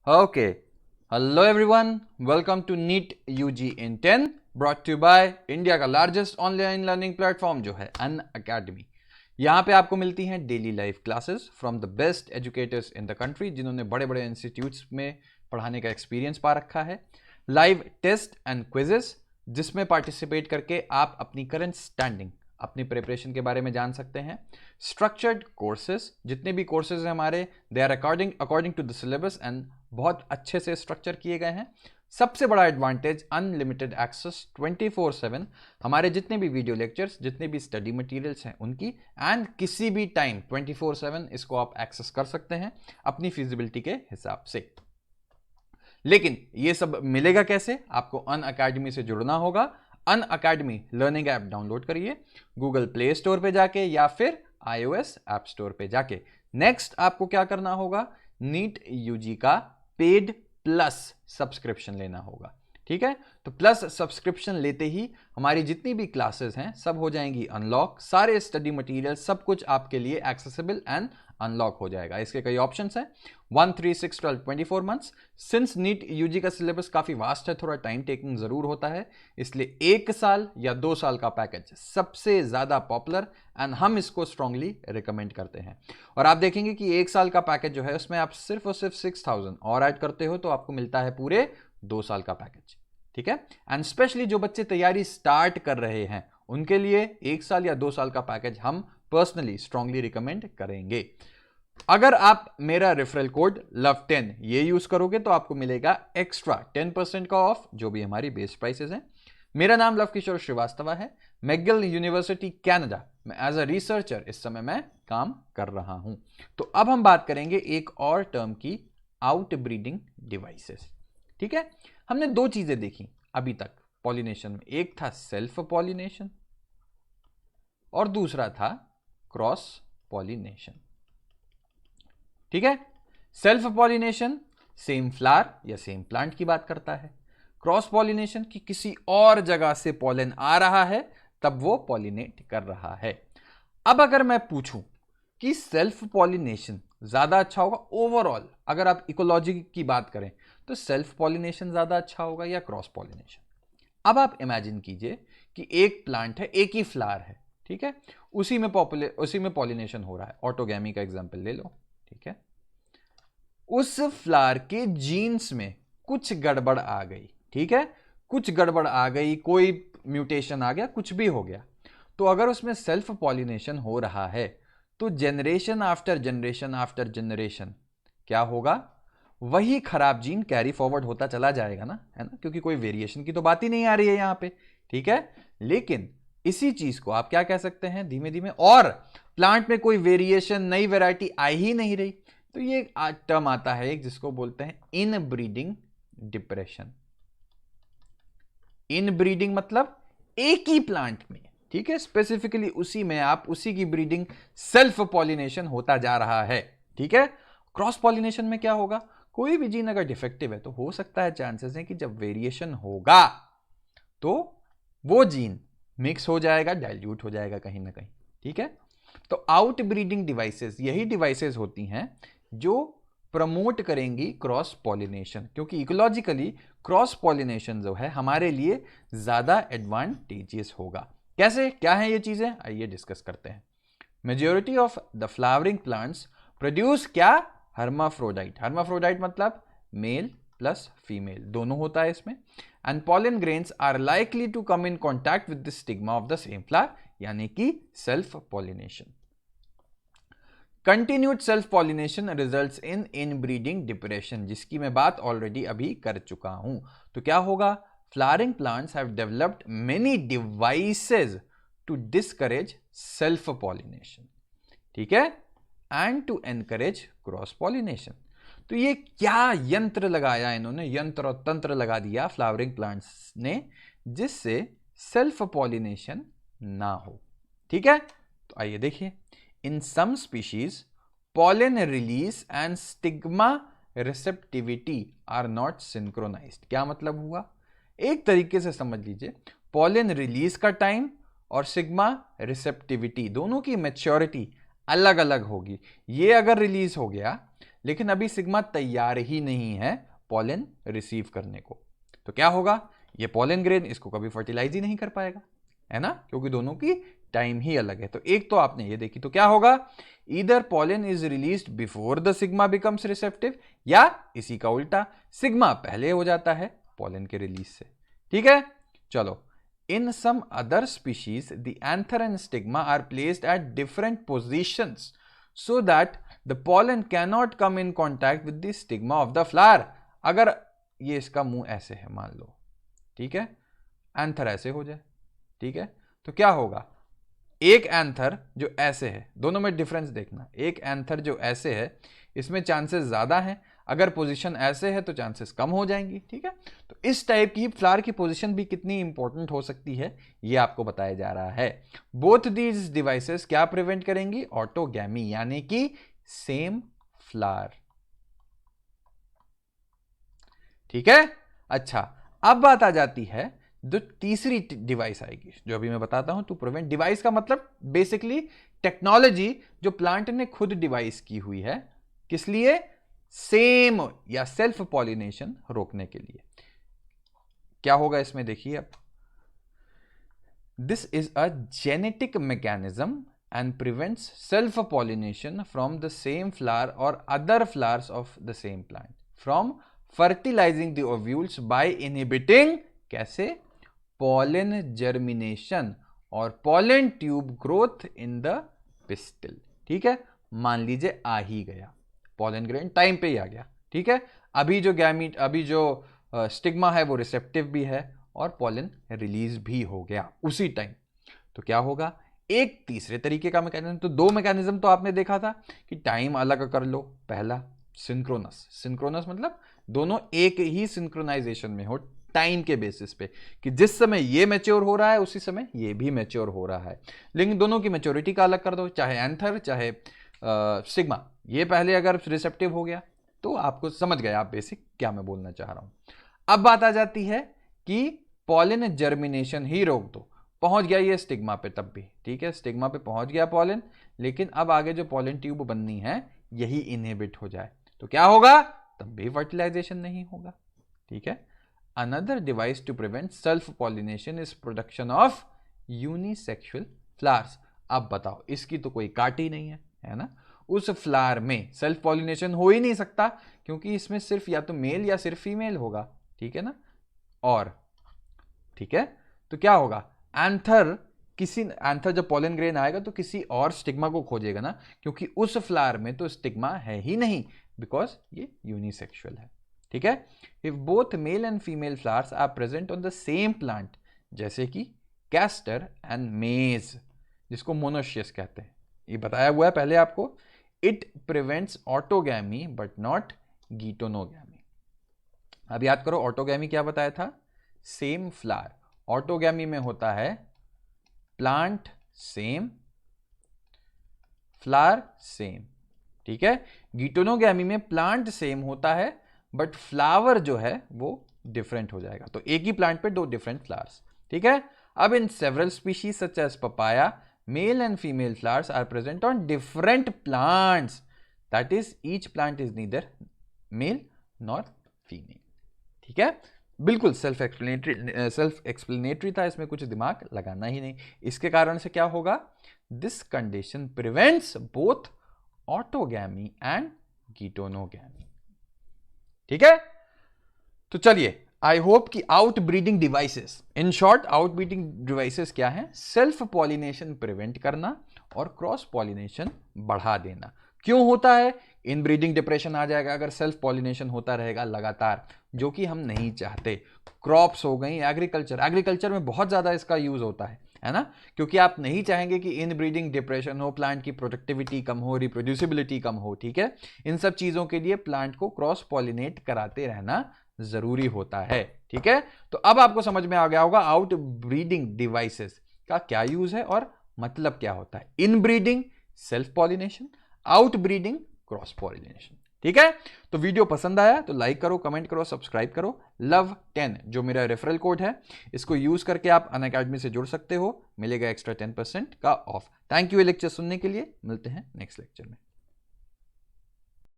Okay. Hello everyone. Welcome to NEET UG in 10 brought to you by India का largest online learning platform जो है Unacademy. यहाँ पे आपको मिलती हैं daily live classes from the best educators in the country जिन्होंने बड़े बड़े इंस्टीट्यूट्स में पढ़ाने का एक्सपीरियंस पा रखा है। लाइव टेस्ट एंड क्विजेस जिसमें पार्टिसिपेट करके आप अपनी करंट स्टैंडिंग, अपनी प्रिपरेशन के बारे में जान सकते हैं। स्ट्रक्चर्ड कोर्सेज, जितने भी कोर्सेज हैं हमारे, they are according to the syllabus and बहुत अच्छे से स्ट्रक्चर किए गए हैं। सबसे बड़ा एडवांटेज अनलिमिटेड एक्सेस 24/7 हमारे जितने भी वीडियो लेक्चर्स, जितने भी स्टडी मटेरियल्स हैं उनकी, एंड किसी भी टाइम 24/7 इसको आप एक्सेस कर सकते हैं अपनी फिजिबिलिटी के हिसाब से। लेकिन ये सब मिलेगा कैसे? आपको अनअकैडमी से जुड़ना होगा। अनअकैडमी लर्निंग ऐप डाउनलोड करिए गूगल प्ले स्टोर पे जाके या फिर iOS ऐप स्टोर पे जाके। नेक्स्ट आपको क्या करना होगा? नीट यूजी का पेड प्लस सब्सक्रिप्शन लेना होगा। ठीक है, तो प्लस सब्सक्रिप्शन लेते ही हमारी जितनी भी क्लासेस हैं सब हो जाएंगी अनलॉक। सारे स्टडी मटेरियल सब कुछ आपके लिए एक्सेसिबल एंड अनलॉक हो जाएगा। इसके कई ऑप्शंस हैं, 1, 3, 6, 12, 24 मंथ्स। सिंस नीट यूजी का सिलेबस काफी वास्ट है, थोड़ा टाइम टेकिंग जरूर होता है, इसलिए 1 साल या 2 साल का पैकेज सबसे ज्यादा पॉपुलर एंड हम इसको स्ट्रांगली रिकमेंड करते हैं। और आप देखेंगे कि 1 साल का पैकेज जो है उसमें आप सिर्फ और सिर्फ 6000 और ऐड करते हो तो आपको मिलता है पूरे 2 साल का पैकेज। ठीक है, एंड स्पेशली जो बच्चे तैयारी स्टार्ट कर रहे हैं उनके लिए 1 साल या 2 साल का पैकेज हम पर्सनली स्ट्रांगली रिकमेंड करेंगे। अगर आप मेरा रेफरल कोड LOVE10 ये यूज करोगे तो आपको मिलेगा एक्स्ट्रा 10% का ऑफ, जो भी हमारी बेस प्राइसेस हैं। मेरा नाम लव किशोर श्रीवास्तव है। मैकगिल यूनिवर्सिटी कनाडा में एज अ रिसर्चर इस समय मैं काम कर रहा हूं। तो अब हम बात करेंगे एक और टर्म की, आउटब्रीडिंग डिवाइसेस। ठीक है, हमने 2 चीजें देखी अभी तक पॉलिनेशन में, एक था सेल्फ पॉलिनेशन और दूसरा था क्रॉस पॉलिनेशन। ठीक है, सेल्फ पॉलिनेशन सेम फ्लावर या सेम प्लांट की बात करता है। क्रॉस पॉलिनेशन की किसी और जगह से पॉलन आ रहा है तब वो पॉलिनेट कर रहा है। अब अगर मैं पूछूं कि सेल्फ पॉलिनेशन ज्यादा अच्छा होगा ओवरऑल, अगर आप इकोलॉजी की बात करें तो सेल्फ पॉलिनेशन ज्यादा अच्छा होगा या क्रॉस पॉलिनेशन? अब आप इमेजिन कीजिए कि एक प्लांट है, एक ही फ्लावर है, ठीक है, उसी में पॉलिनेशन हो रहा है। ऑटोगैमी का एग्जांपल ले लो। ठीक है, उस फ्लावर के जीन्स में कुछ गड़बड़ आ गई। ठीक है, कुछ गड़बड़ आ गई, कोई म्यूटेशन आ गया, कुछ भी हो गया, तो अगर उसमें सेल्फ पॉलिनेशन हो रहा है तो generation after generation after generation क्या होगा? वही खराब जीन कैरी फॉरवर्ड होता चला जाएगा ना, है ना, क्योंकि कोई वेरिएशन की तो बात ही नहीं आ रही है यहां पे। ठीक है, लेकिन इसी चीज को आप क्या कह सकते हैं, धीमे धीमे और प्लांट में कोई वेरिएशन, नई वैरायटी आ ही नहीं रही, तो ये टर्म आता है एक जिसको बोलते हैं इनब्रीडिंग डिप्रेशन। इनब्रीडिंग मतलब एक ही प्लांट में, ठीक है, स्पेसिफिकली उसी में आप उसी की ब्रीडिंग, सेल्फ पॉलिनेशन होता जा रहा है। ठीक है, क्रॉस पॉलिनेशन में क्या होगा? कोई भी जीन अगर डिफेक्टिव है तो हो सकता है, चांसेस हैं कि जब वेरिएशन होगा तो वो जीन मिक्स हो जाएगा, डाइल्यूट हो जाएगा कहीं ना कहीं। ठीक है, तो आउटब्रीडिंग डिवाइसेस यही डिवाइसेस होती हैं जो प्रमोट करेंगी क्रॉस पॉलिनेशन, क्योंकि इकोलॉजिकली क्रॉस पॉलिनेशन जो है हमारे लिए ज्यादा एडवांटेजियस होगा। कैसे, क्या है ये चीजें, आइए डिस्कस करते हैं। Majority of the flowering plants produce क्या? हर्माफ्रोडाइट। हर्माफ्रोडाइट मतलब मेल प्लस फीमेल दोनों होता है इसमें। And pollen grains are likely to come in contact with the stigma of the same flower, यानी कि self pollination. Continued self pollination results in inbreeding depression, जिसकी मैं बात ऑलरेडी अभी कर चुका हूं। तो क्या होगा? Flowering plants have developed many devices to discourage self pollination, ठीक है, and to encourage cross pollination. तो ये क्या यंत्र लगाया इन्होंने, यंत्र और तंत्र लगा दिया फ्लावरिंग प्लांट्स ने, जिससे सेल्फ पॉलिनेशन ना हो। ठीक है, तो आइए देखिए। In some species, pollen release and stigma receptivity are not synchronized. क्या मतलब हुआ? एक तरीके से समझ लीजिए, pollen रिलीज का टाइम और सिग्मा रिसेप्टिविटी दोनों की मैच्योरिटी अलग अलग होगी। ये अगर रिलीज हो गया लेकिन अभी सिग्मा तैयार ही नहीं है पॉलन रिसीव करने को। तो क्या होगा, ये पॉलन ग्रेन इसको कभी फर्टिलाइज ही नहीं कर पाएगा, है ना, क्योंकि दोनों की टाइम ही अलग है। तो एक तो आपने ये देखी, तो क्या होगा, either pollen is released before the sigma becomes receptive, या इसी का उल्टा, सिग्मा पहले हो जाता है पॉलन के रिलीज से। ठीक है, चलो। In some other species, the anther and stigma are placed at different positions so that the pollen cannot come in contact with the stigma of the flower. अगर ये इसका मुंह ऐसे है मान लो, ठीक है, एंथर ऐसे हो जाए, ठीक है, तो क्या होगा, एक एंथर जो ऐसे है, दोनों में डिफरेंस देखना, एक एंथर जो ऐसे है इसमें चांसेस ज्यादा हैं, अगर पोजीशन ऐसे है तो चांसेस कम हो जाएंगी। ठीक है, तो इस टाइप की फ्लावर की पोजीशन भी कितनी इंपॉर्टेंट हो सकती है ये आपको बताया जा रहा है। बोथ दीज डिवाइसेस क्या प्रिवेंट करेंगी, ऑटोगैमी, यानी कि सेम फ्लावर। ठीक है, अच्छा, अब बात आ जाती है जो तीसरी डिवाइस आएगी जो अभी मैं बताता हूं टू प्रिवेंट। डिवाइस का मतलब बेसिकली टेक्नोलॉजी जो प्लांट ने खुद डिवाइस की हुई है, किस लिए, सेम या सेल्फ पॉलिनेशन रोकने के लिए। क्या होगा इसमें, देखिए अब, this is a genetic mechanism and prevents self pollination from the same flower और other flowers of the same plant from fertilising the ovules by inhibiting, कैसे, पॉलन जर्मिनेशन और pollen tube growth in the pistil. ठीक है, मान लीजिए आ ही गया pollen grain, time पे ही आ गया। ठीक है, अभी जो गैमीट, अभी जो स्टिग्मा है वो रिसेप्टिव भी है और पॉलन रिलीज भी हो गया उसी टाइम। तो क्या होगा, एक तीसरे तरीके का मैकेनिज्म, तो दो मैकेनिज्म तो आपने देखा था कि टाइम अलग कर लो, पहला सिंक्रोनस, सिंक्रोनस मतलब दोनों एक ही सिंक्रोनाइजेशन में हो टाइम के बेसिस पे, कि जिस समय ये मैच्योर हो रहा है उसी समय ये भी मैच्योर हो रहा है, लेकिन दोनों की मैच्योरिटी का अलग कर दो, चाहे एंथर चाहे सिग्मा, ये पहले अगर रिसेप्टिव हो गया तो आपको समझ गए आप बेसिक क्या मैं बोलना चाह रहा हूं। अब बात आ जाती है कि पॉलन जर्मिनेशन ही रोक दो, पहुंच गया ये स्टिग्मा पे तब भी, ठीक है, स्टिग्मा पे पहुंच गया पॉलन, लेकिन अब आगे जो पॉलन ट्यूब बननी है यही इनहिबिट हो जाए, तो क्या होगा, तब भी फर्टिलाइजेशन नहीं होगा। ठीक है, another device to prevent self pollination is production of unisexual flowers. अब बताओ, इसकी तो कोई काट ही नहीं है ना, उस फ्लावर में सेल्फ पॉलिनेशन हो ही नहीं सकता क्योंकि इसमें सिर्फ या तो मेल या सिर्फ फीमेल होगा। ठीक है ना, और ठीक है, तो क्या होगा, एंथर जब पॉलन ग्रेन आएगा तो किसी और स्टिग्मा को खोजेगा ना, क्योंकि उस फ्लावर में तो स्टिग्मा है ही नहीं, बिकॉज ये यूनिसेक्सुअल है। ठीक है, if both male and female flowers are present on the same plant, जैसे कि कैस्टर एंड मेज, जिसको मोनोशियस कहते हैं, ये बताया हुआ है पहले आपको, it prevents autogamy but not geitonogamy. अब याद करो ऑटोगैमी क्या बताया था, सेम फ्लावर, ऑटोगैमी में होता है प्लांट सेम फ्लावर सेम। ठीक है, गीटोनोगैमी में प्लांट सेम होता है बट फ्लावर जो है वो डिफरेंट हो जाएगा, तो एक ही प्लांट पे दो डिफरेंट फ्लावर्स। ठीक है, अब in several species such as papaya, male and female flowers are present on different plants, that is each plant is neither male nor female। ठीक है, बिल्कुल सेल्फ एक्सप्लेनेटरी था, इसमें कुछ दिमाग लगाना ही नहीं। इसके कारण से क्या होगा, this condition prevents both autogamy and geitonogamy. ठीक है, तो चलिए, आई होप कि outbreeding devices, in short outbreeding devices क्या है, सेल्फ पॉलिनेशन प्रिवेंट करना और क्रॉस पॉलिनेशन बढ़ा देना। क्यों होता है, इनब्रीडिंग डिप्रेशन आ जाएगा अगर सेल्फ पॉलिनेशन होता रहेगा लगातार, जो कि हम नहीं चाहते। क्रॉप्स हो गई, एग्रीकल्चर में बहुत ज्यादा इसका यूज होता है ना, क्योंकि आप नहीं चाहेंगे कि इनब्रीडिंग डिप्रेशन हो, प्लांट की प्रोडक्टिविटी कम हो, रिप्रोड्यूसिबिलिटी कम हो। ठीक है, इन सब चीजों के लिए प्लांट को क्रॉस पॉलिनेट कराते रहना जरूरी होता है। ठीक है, तो अब आपको समझ में आ गया होगा आउट ब्रीडिंग डिवाइसेस का क्या यूज है और मतलब क्या होता है। इन breeding self pollination, out breeding cross pollination. ठीक है, तो वीडियो पसंद आया तो लाइक करो, कमेंट करो, सब्सक्राइब करो। love10 जो मेरा रेफरल कोड है, इसको यूज करके आप अनअकैडमी से जुड़ सकते हो, मिलेगा एक्स्ट्रा 10% का ऑफ। थैंक यू ये लेक्चर सुनने के लिए, मिलते हैं नेक्स्ट लेक्चर में।